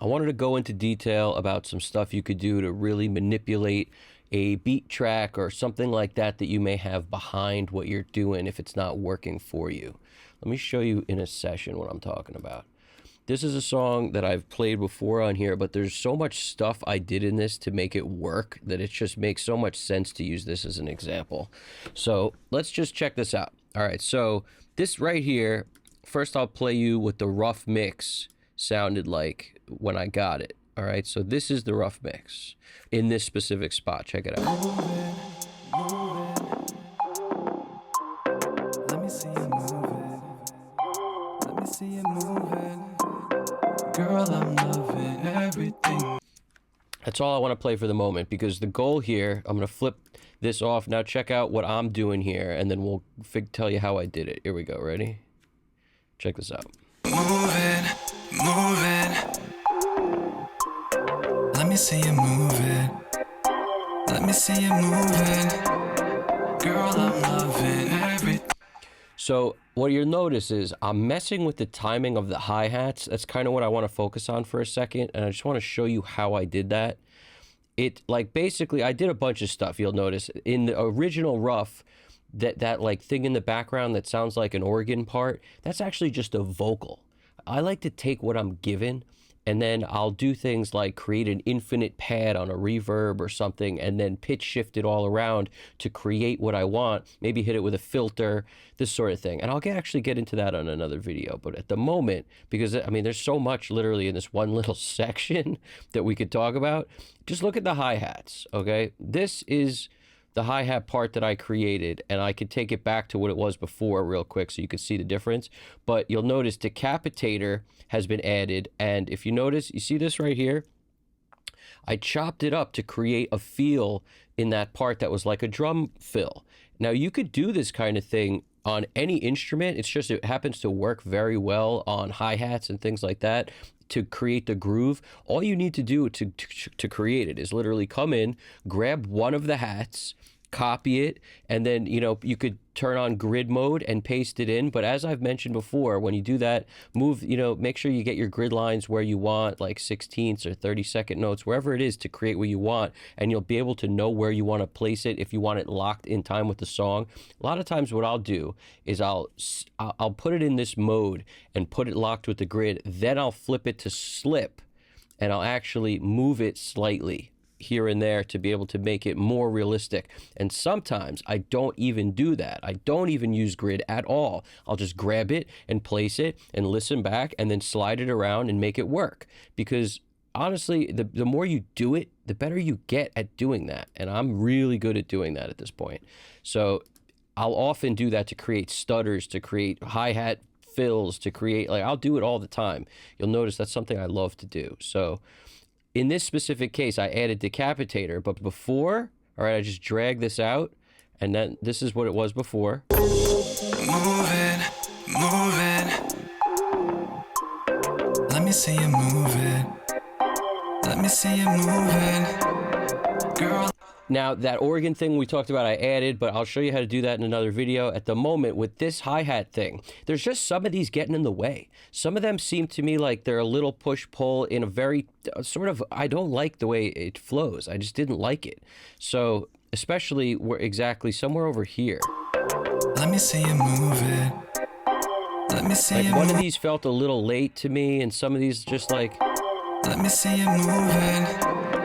wanted to go into detail about some stuff you could do to really manipulate a beat track or something like that that you may have behind what you're doing if it's not working for you. Let me show you in a session what I'm talking about. This is a song that I've played before on here, but there's so much stuff I did in this to make it work that it just makes so much sense to use this as an example. So let's just check this out. All right, so this right here, first I'll play you what the rough mix sounded like when I got it. All right, so this is the rough mix in this specific spot. Check it out. Let me see you moving. Let me see you moving. Girl, I'm loving everything. That's all I want to play for the moment, because the goal here, I'm going to flip this off. Now check out what I'm doing here, and then we'll tell you how I did it. Here we go. Ready? Check this out. Moving, moving. Let me see you moving. Let me see you moving. Girl, I'm loving everything. So what you'll notice is I'm messing with the timing of the hi-hats. That's kind of what I want to focus on for a second, and I just want to show you how I did that. It, like, basically, I did a bunch of stuff. You'll notice in the original rough, that like thing in the background that sounds like an organ part, that's actually just a vocal. I like to take what I'm given, and then I'll do things like create an infinite pad on a reverb or something, and then pitch shift it all around to create what I want. Maybe hit it with a filter, this sort of thing. And I'll actually get into that on another video. But at the moment, because I mean, there's so much literally in this one little section that we could talk about. Just look at the hi-hats, okay? This is the hi-hat part that I created, and I could take it back to what it was before real quick so you can see the difference. But you'll notice decapitator has been added, and if you notice, you see this right here? I chopped it up to create a feel in that part that was like a drum fill. Now you could do this kind of thing on any instrument. It's just it happens to work very well on hi-hats and things like that to create the groove. All you need to do to create it is literally come in, grab one of the hats, copy it, and then, you know, you could turn on grid mode and paste it in. But as I've mentioned before, when you do that, move, you know, make sure you get your grid lines where you want, like 16ths or 32nd notes, wherever it is, to create what you want, and you'll be able to know where you want to place it if you want it locked in time with the song. A lot of times what I'll do is I'll put it in this mode and put it locked with the grid, then I'll flip it to slip, and I'll actually move it slightly here and there to be able to make it more realistic. And sometimes I don't even do that. I don't even use grid at all. I'll just grab it and place it and listen back and then slide it around and make it work. Because honestly, the more you do it, the better you get at doing that. And I'm really good at doing that at this point. So I'll often do that to create stutters, to create hi-hat fills, to create, like, I'll do it all the time. You'll notice that's something I love to do. So in this specific case, I added decapitator, but before, all right, I just drag this out, and then this is what it was before. Moving, moving. Let me see you moving. Let me see you moving, girl. Now, that organ thing we talked about, I added, but I'll show you how to do that in another video. At the moment, with this hi-hat thing, there's just some of these getting in the way. Some of them seem to me like they're a little push-pull in a very sort of, I don't like the way it flows. I just didn't like it. So, especially where exactly somewhere over here. Let me see you move it. Let me see you. Like, one of these felt a little late to me, and some of these just like, let me see you moving.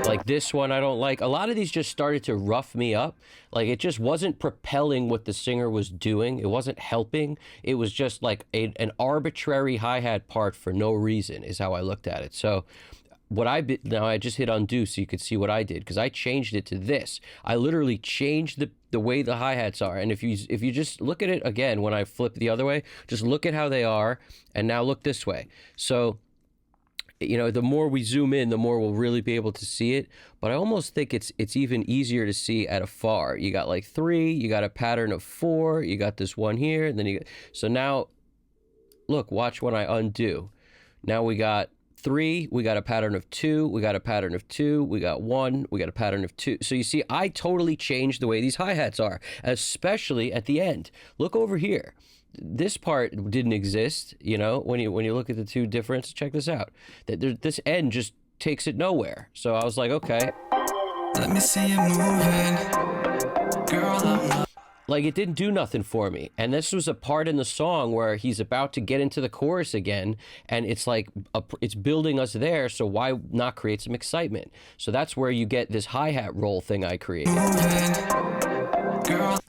Like this one I don't like. A lot of these just started to rough me up. Like, it just wasn't propelling what the singer was doing. It wasn't helping. It was just like an arbitrary hi-hat part for no reason is how I looked at it. So what now I just hit undo so you could see what I did, because I changed it to this. I literally changed the way the hi-hats are. And if you just look at it again, when I flip the other way, just look at how they are, and now look this way. So, you know, the more we zoom in, the more we'll really be able to see it. But I almost think it's even easier to see at afar. You got like 3, you got a pattern of 4, you got this one here, and then you got, so now, look, watch when I undo. Now we got 3, we got a pattern of 2, we got a pattern of 2, we got 1, we got a pattern of 2. So you see, I totally changed the way these hi-hats are, especially at the end. Look over here. this part didn't exist, you know, when you look at the two difference. Check this out. This end just takes it nowhere. So I was like, okay. Let me see you moving. Girl, I'm not. Like, it didn't do nothing for me. And this was a part in the song where he's about to get into the chorus again, and it's like, it's building us there, so why not create some excitement? So that's where you get this hi-hat roll thing I created.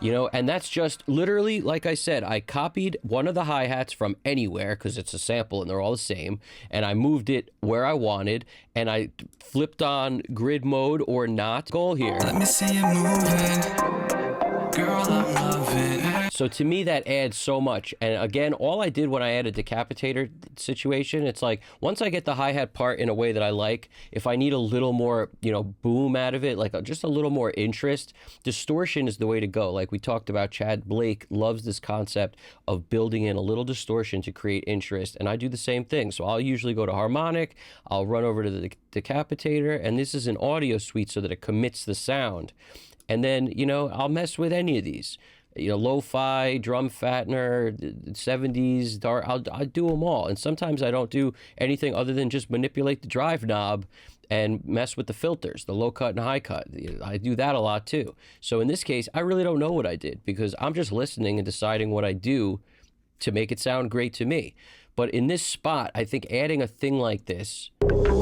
You know, and that's just literally, like I said, I copied one of the hi-hats from anywhere, because it's a sample and they're all the same, and I moved it where I wanted, and I flipped on grid mode or not. Goal here. Let me see you moving. Girl, I'm loving it. So to me, that adds so much. And again, all I did when I added decapitator situation, it's like, once I get the hi-hat part in a way that I like, if I need a little more, you know, boom out of it, like just a little more interest, distortion is the way to go. Like we talked about, Chad Blake loves this concept of building in a little distortion to create interest. And I do the same thing. So I'll usually go to harmonic, I'll run over to the decapitator, and this is an audio suite so that it commits the sound. And then, you know, I'll mess with any of these. You know, lo-fi, drum fattener, 70s, dark, I'll do them all. And sometimes I don't do anything other than just manipulate the drive knob and mess with the filters, the low cut and high cut. I do that a lot too. So in this case, I really don't know what I did, because I'm just listening and deciding what I do to make it sound great to me. But in this spot, I think adding a thing like this. Moving.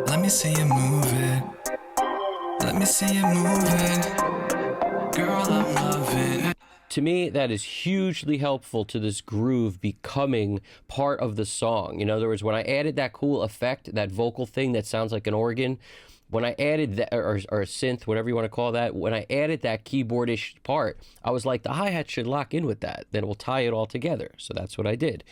Let me see you moving. Let me see you moving. Girl, I'm loving it. To me, that is hugely helpful to this groove becoming part of the song. In other words, when I added that cool effect, that vocal thing that sounds like an organ, when I added that, or a synth, whatever you want to call that, when I added that keyboardish part, I was like, the hi-hat should lock in with that. Then we'll tie it all together. So that's what I did.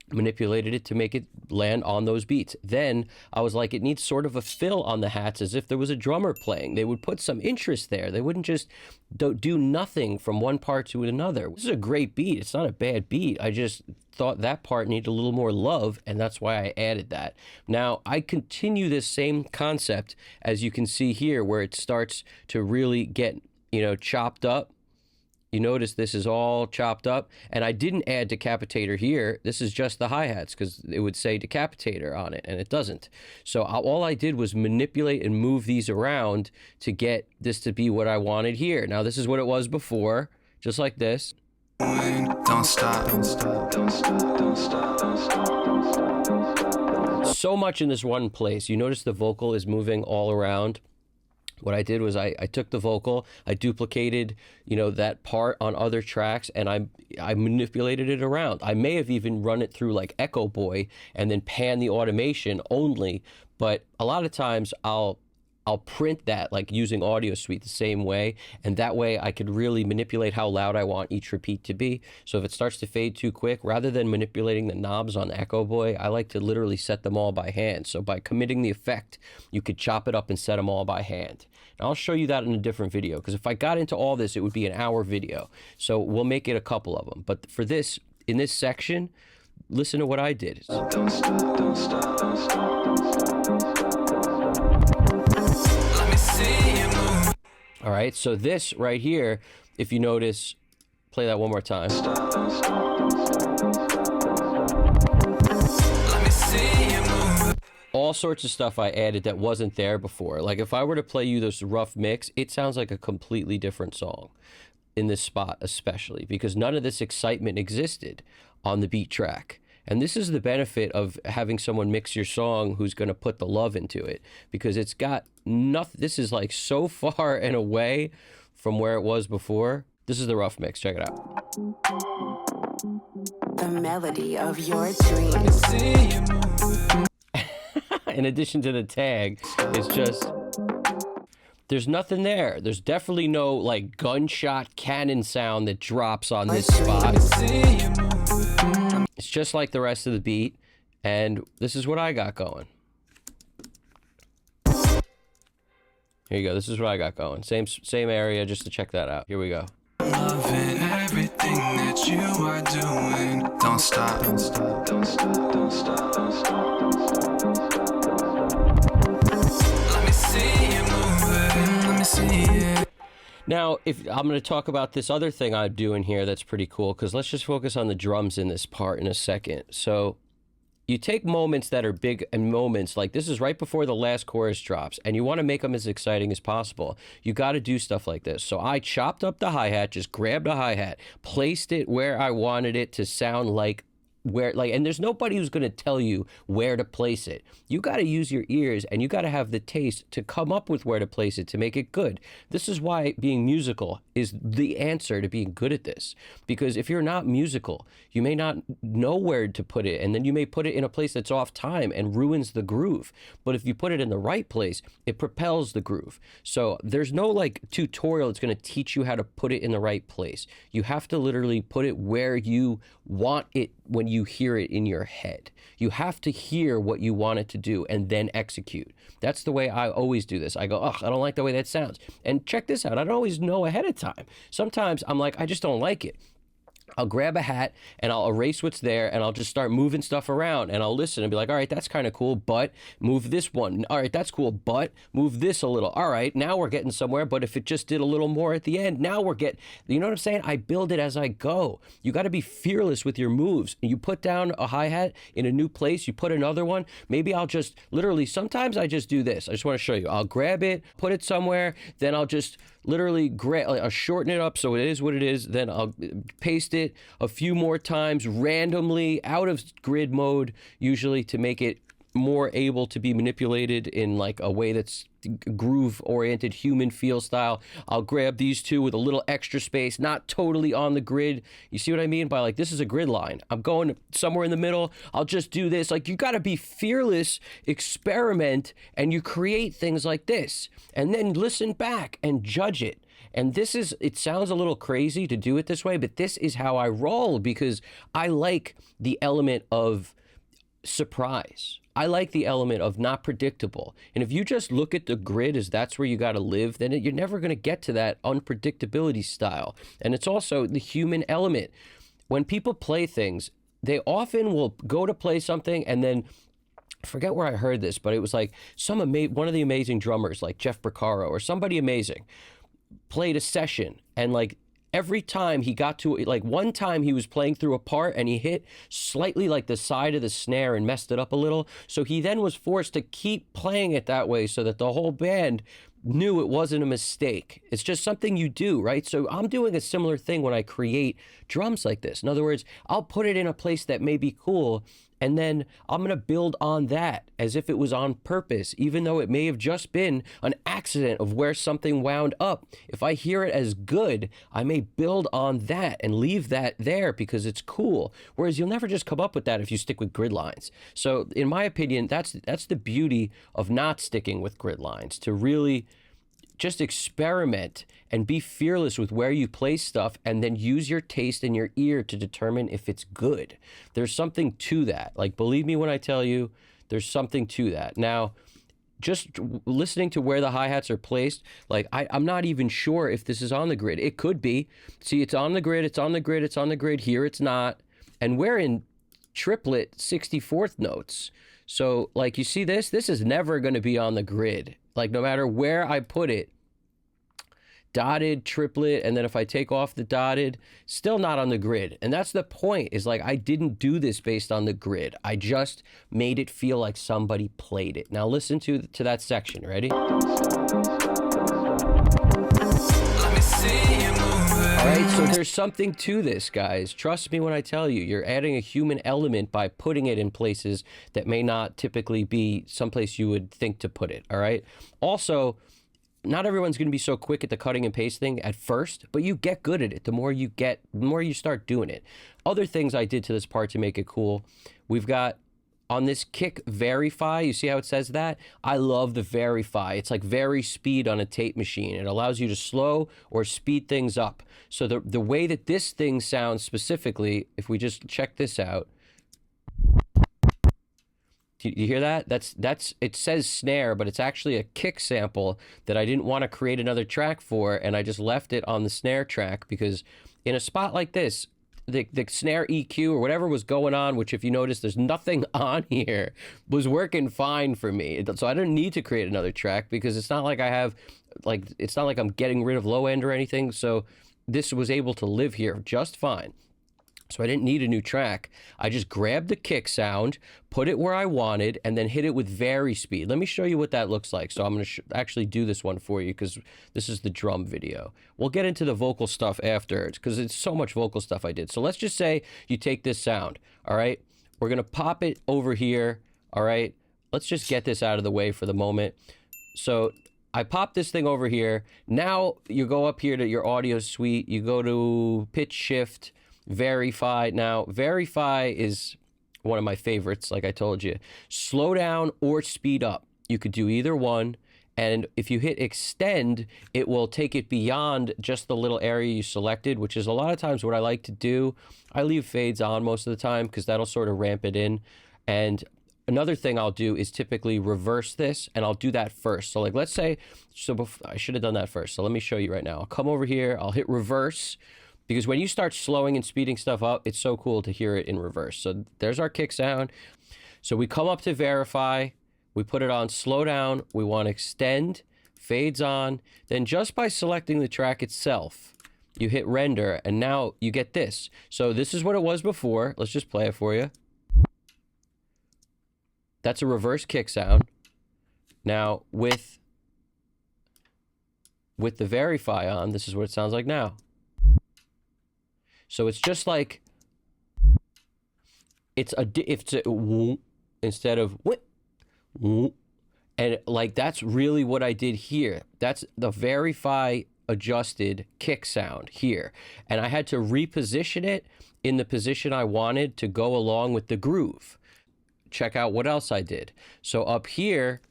Manipulated it to make it land on those beats. Then I was like, it needs sort of a fill on the hats, as if there was a drummer playing. They would put some interest there. They wouldn't just do nothing from one part to another. This is a great beat. It's not a bad beat. I just thought that part needed a little more love, and that's why I added that. Now, I continue this same concept, as you can see here, where it starts to really get, you know, chopped up. You notice this is all chopped up, and I didn't add decapitator here. This is just the hi-hats, because it would say decapitator on it, and it doesn't. So all I did was manipulate and move these around to get this to be what I wanted here. Now, this is what it was before, just like this. Don't stop, don't stop, don't stop, don't stop, don't stop. So much in this one place. You notice the vocal is moving all around. What I did was I took the vocal, I duplicated, you know, that part on other tracks, and I manipulated it around. I may have even run it through like Echo Boy and then pan the automation only, but a lot of times I'll print that, like using Audio Suite the same way, and that way I could really manipulate how loud I want each repeat to be. So if it starts to fade too quick, rather than manipulating the knobs on Echo Boy, I like to literally set them all by hand. So by committing the effect, you could chop it up and set them all by hand. And I'll show you that in a different video, because if I got into all this, it would be an hour video. So we'll make it a couple of them. But for this, in this section, listen to what I did. Don't stop, don't stop, don't stop, don't stop. All right, so this right here, if you notice, play that one more time. All sorts of stuff I added that wasn't there before. Like if I were to play you this rough mix, it sounds like a completely different song in this spot, especially because none of this excitement existed on the beat track. And this is the benefit of having someone mix your song who's going to put the love into it, because it's got nothing. This is like so far and away from where it was before. This is the rough mix. Check it out. The melody of your dreams. In addition to the tag, it's just, there's nothing there. There's definitely no like gunshot cannon sound that drops on this spot. It's just like the rest of the beat, and this is what I got going. Here you go. This is what I got going. Same area, just to check that out. Here we go. Loving everything that you are doing. Don't stop, don't stop, don't stop, don't stop, don't stop, don't stop. Let me see you moving. Let me see it. Now, if I'm going to talk about this other thing I'm doing here that's pretty cool, because let's just focus on the drums in this part in a second. So you take moments that are big and moments like this is right before the last chorus drops, and you want to make them as exciting as possible. You got to do stuff like this. So I chopped up the hi-hat, just grabbed a hi-hat, placed it where I wanted it to sound like and there's nobody who's going to tell you where to place it. You got to use your ears, and you got to have the taste to come up with where to place it to make it good. This is why being musical is the answer to being good at this. Because if you're not musical, you may not know where to put it, and then you may put it in a place that's off time and ruins the groove. But if you put it in the right place, it propels the groove. So there's no like tutorial that's going to teach you how to put it in the right place. You have to literally put it where you want it when you hear it in your head. You have to hear what you want it to do and then execute. That's the way I always do this. I go, oh, I don't like the way that sounds. And check this out. I don't always know ahead of time. Sometimes I'm like, I just don't like it. I'll grab a hat and I'll erase what's there, and I'll just start moving stuff around, and I'll listen and be like, all right, that's kind of cool, but move this one. All right, that's cool, but move this a little. All right, now we're getting somewhere, but if it just did a little more at the end, now we're getting, you know what I'm saying? I build it as I go. You got to be fearless with your moves. You put down a hi-hat in a new place, you put another one. Maybe I'll just literally, sometimes I just do this. I just want to show you. I'll grab it, put it somewhere, then I'll just literally I'll shorten it up so it is what it is, then I'll paste it a few more times randomly out of grid mode, usually to make it more able to be manipulated in like a way that's groove oriented, human feel style. I'll grab these two with a little extra space, not totally on the grid. You see what I mean by like, this is a grid line. I'm going somewhere in the middle. I'll just do this. Like, you got to be fearless, experiment, and you create things like this, and then listen back and judge it. And this is, it sounds a little crazy to do it this way, but this is how I roll, because I like the element of surprise. I like the element of not predictable. And if you just look at the grid as that's where you got to live, then you're never going to get to that unpredictability style. And it's also the human element. When people play things, they often will go to play something, and then I forget where I heard this, but it was like one of the amazing drummers, like Jeff Porcaro or somebody amazing, played a session, and like every time he got to, like one time he was playing through a part and he hit slightly like the side of the snare and messed it up a little. So he then was forced to keep playing it that way so that the whole band knew it wasn't a mistake. It's just something you do, right? So I'm doing a similar thing when I create drums like this. In other words, I'll put it in a place that may be cool, and then I'm going to build on that as if it was on purpose, even though it may have just been an accident of where something wound up. If I hear it as good, I may build on that and leave that there because it's cool. Whereas you'll never just come up with that if you stick with grid lines. So in my opinion, that's the beauty of not sticking with grid lines, to really just experiment and be fearless with where you place stuff, and then use your taste and your ear to determine if it's good. There's something to that. Like, believe me when I tell you, there's something to that. Now, just listening to where the hi-hats are placed, like I'm not even sure if this is on the grid. It could be. See, it's on the grid, it's on the grid, it's on the grid. Here it's not. And we're in triplet 64th notes. So like, you see this is never going to be on the grid. Like, no matter where I put it, dotted, triplet, and then if I take off the dotted, still not on the grid. And that's the point, is like, I didn't do this based on the grid. I just made it feel like somebody played it. Now listen to that section. Ready? All right, so there's something to this, guys. Trust me when I tell you, you're adding a human element by putting it in places that may not typically be someplace you would think to put it, all right? Also, not everyone's going to be so quick at the cutting and pasting at first, but you get good at it the more you start doing it. Other things I did to this part to make it cool, we've got on this kick Verifi, you see how it says that? I love the Verifi. It's like very speed on a tape machine. It allows you to slow or speed things up. So the way that this thing sounds specifically, if we just check this out, do you hear that? That's it says snare, but it's actually a kick sample that I didn't want to create another track for, and I just left it on the snare track because in a spot like this, the snare EQ or whatever was going on, which if you notice there's nothing on here, was working fine for me. So I didn't need to create another track because it's not like I have like, it's not like I'm getting rid of low end or anything. So this was able to live here just fine. So I didn't need a new track. I just grabbed the kick sound, put it where I wanted, and then hit it with vari speed. Let me show you what that looks like. So I'm going to actually do this one for you because this is the drum video. We'll get into the vocal stuff after because it's so much vocal stuff I did. So let's just say you take this sound, all right? We're going to pop it over here, all right? Let's just get this out of the way for the moment. So I pop this thing over here. Now you go up here to your audio suite. You go to pitch shift, Verifi. Now, Verifi is one of my favorites, like I told you. Slow down or speed up. You could do either one. And if you hit extend, it will take it beyond just the little area you selected, which is a lot of times what I like to do. I leave fades on most of the time because that'll sort of ramp it in. And another thing I'll do is typically reverse this, and I'll do that first. So like, let's say, I should have done that first. So let me show you right now. I'll come over here, I'll hit reverse. Because when you start slowing and speeding stuff up, it's so cool to hear it in reverse. So there's our kick sound. So we come up to Verifi, we put it on slow down, we want extend, fades on. Then just by selecting the track itself, you hit render, and now you get this. So this is what it was before. Let's just play it for you. That's a reverse kick sound. Now with the Verifi on, this is what it sounds like now. So it's just like, it's a whoop instead of whoop, whoop. And like, that's really what I did here. That's the Verifi adjusted kick sound here. And I had to reposition it in the position I wanted to go along with the groove. Check out what else I did. So up here,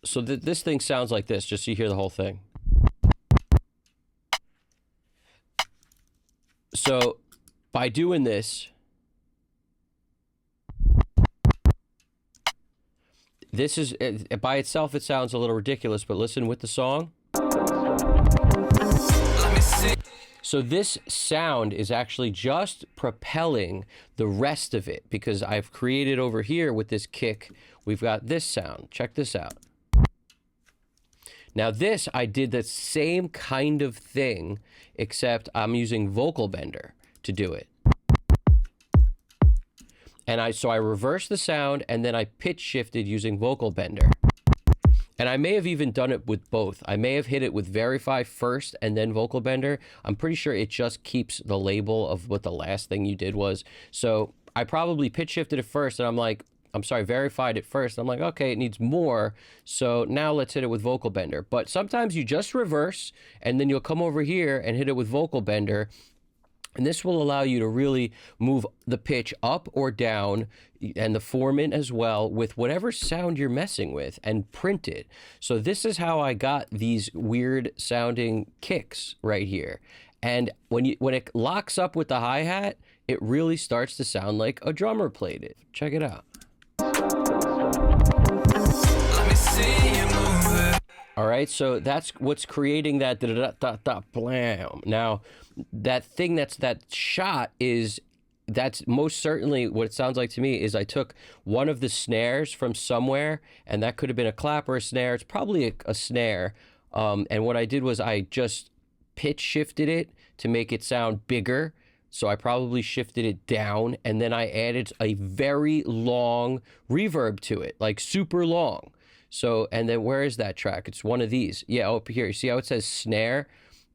so this thing sounds like this, just so you hear the whole thing. So by doing this, this is, by itself it sounds a little ridiculous, but listen with the song. Let me see. So this sound is actually just propelling the rest of it, because I've created over here with this kick, we've got this sound. Check this out. Now this, I did the same kind of thing, except I'm using vocal bender to do it. And so I reversed the sound, and then I pitch shifted using vocal bender. And I may have even done it with both. I may have hit it with Verifi first and then vocal bender. I'm pretty sure it just keeps the label of what the last thing you did was. So I probably pitch shifted it first, and verified it first. I'm like, okay, it needs more. So now let's hit it with vocal bender. But sometimes you just reverse, and then you'll come over here and hit it with vocal bender. And this will allow you to really move the pitch up or down, and the formant as well, with whatever sound you're messing with, and print it. So this is how I got these weird sounding kicks right here. And when it locks up with the hi-hat, it really starts to sound like a drummer played it. Check it out. Let me see you move it. All right, so that's what's creating that da-da-da-da-da blam. Now, that thing that shot is, that's most certainly what it sounds like to me is I took one of the snares from somewhere, and that could have been a clap or a snare. It's probably a snare. And what I did was I just pitch shifted it to make it sound bigger. So I probably shifted it down, and then I added a very long reverb to it, like super long. So, and then where is that track? It's one of these. Yeah, up here. You see how it says snare?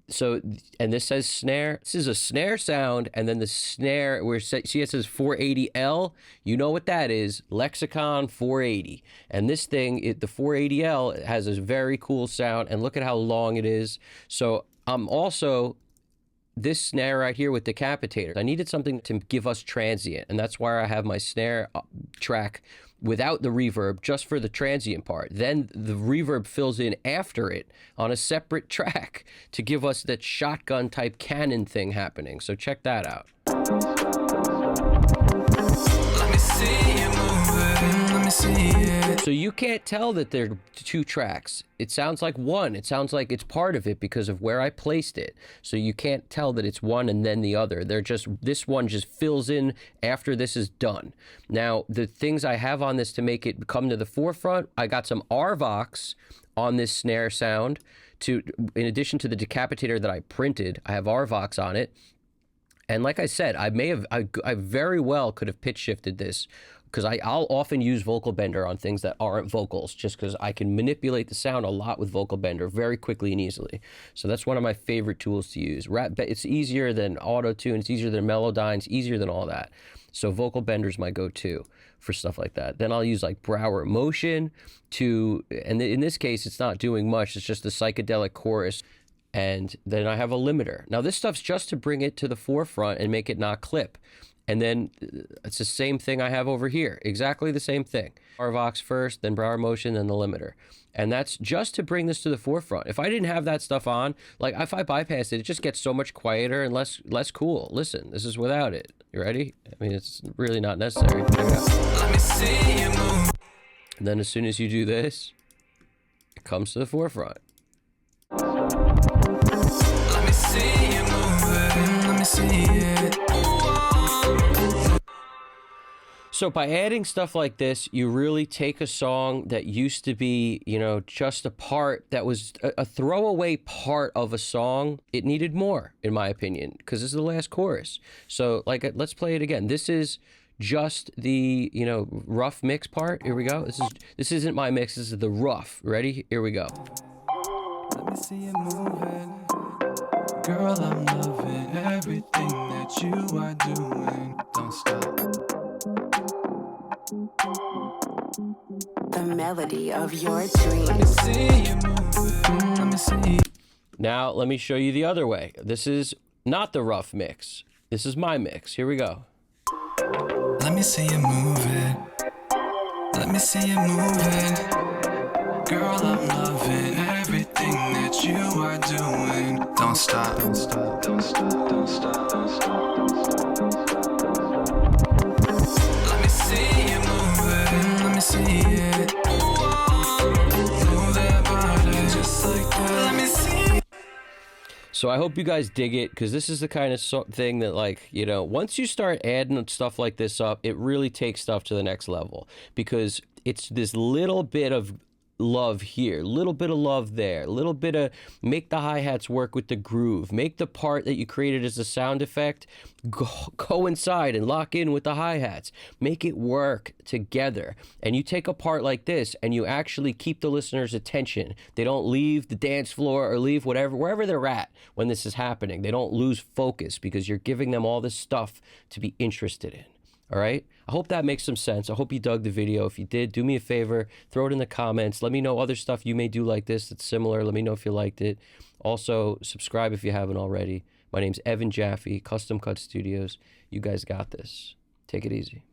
So, and this says snare. This is a snare sound, and then the snare, see it says 480L? You know what that is. Lexicon 480. And this thing, the 480L has a very cool sound, and look at how long it is. So I'm also, this snare right here with decapitator, I needed something to give us transient, and that's why I have my snare track without the reverb, just for the transient part. Then the reverb fills in after it on a separate track to give us that shotgun type cannon thing happening. So check that out. Let me see you move it. Let me see it. So you can't tell that they're two tracks. It sounds like one. It sounds like it's part of it because of where I placed it. So you can't tell that it's one and then the other. They're just, this one just fills in after this is done. Now, the things I have on this to make it come to the forefront, I got some RVox on this snare sound. In addition to the decapitator that I printed, I have RVox on it. And like I said, I very well could have pitch shifted this, because I'll often use vocal bender on things that aren't vocals, just because I can manipulate the sound a lot with vocal bender very quickly and easily. So that's one of my favorite tools to use. It's easier than auto-tune, it's easier than Melodyne, it's easier than all that. So vocal bender's my go-to for stuff like that. Then I'll use like Brower Motion and in this case, it's not doing much, it's just a psychedelic chorus. And then I have a limiter. Now this stuff's just to bring it to the forefront and make it not clip. And then it's the same thing I have over here. Exactly the same thing. RVox first, then Brower Motion, then the limiter. And that's just to bring this to the forefront. If I didn't have that stuff on, like if I bypass it, it just gets so much quieter and less cool. Listen, this is without it. You ready? I mean, it's really not necessary. Let me see you move. And then as soon as you do this, it comes to the forefront. Let me see you move. Let me see it. So by adding stuff like this, you really take a song that used to be, you know, just a part that was a throwaway part of a song. It needed more, in my opinion, because this is the last chorus. So like, let's play it again. This is just the, you know, rough mix part. Here we go. This isn't my mix. This is the rough. Ready? Here we go. Let me see you moving. Girl, I'm loving everything that you are doing. Don't stop. The melody of your dreams. Now, let me show you the other way. This is not the rough mix. This is my mix. Here we go. Let me see you move it. Let me see you move it. Girl, I'm loving everything that you are doing. Don't stop. Don't stop. Don't stop. Don't stop. Don't stop. Let me see you move it. Let me see it. Move that body just like that. Let me see. So I hope you guys dig it, because this is the kind of thing that, like, you know, once you start adding stuff like this up, it really takes stuff to the next level, because it's this little bit of love here, little bit of love there, little bit of make the hi-hats work with the groove, make the part that you created as a sound effect coincide and lock in with the hi-hats, make it work together. And you take a part like this and you actually keep the listener's attention. They don't leave the dance floor or leave wherever they're at when this is happening. They don't lose focus, because you're giving them all this stuff to be interested in. All right? I hope that makes some sense. I hope you dug the video. If you did, do me a favor, throw it in the comments. Let me know other stuff you may do like this that's similar. Let me know if you liked it. Also, subscribe if you haven't already. My name's Evan Jaffe, Custom Cut Studios. You guys got this. Take it easy.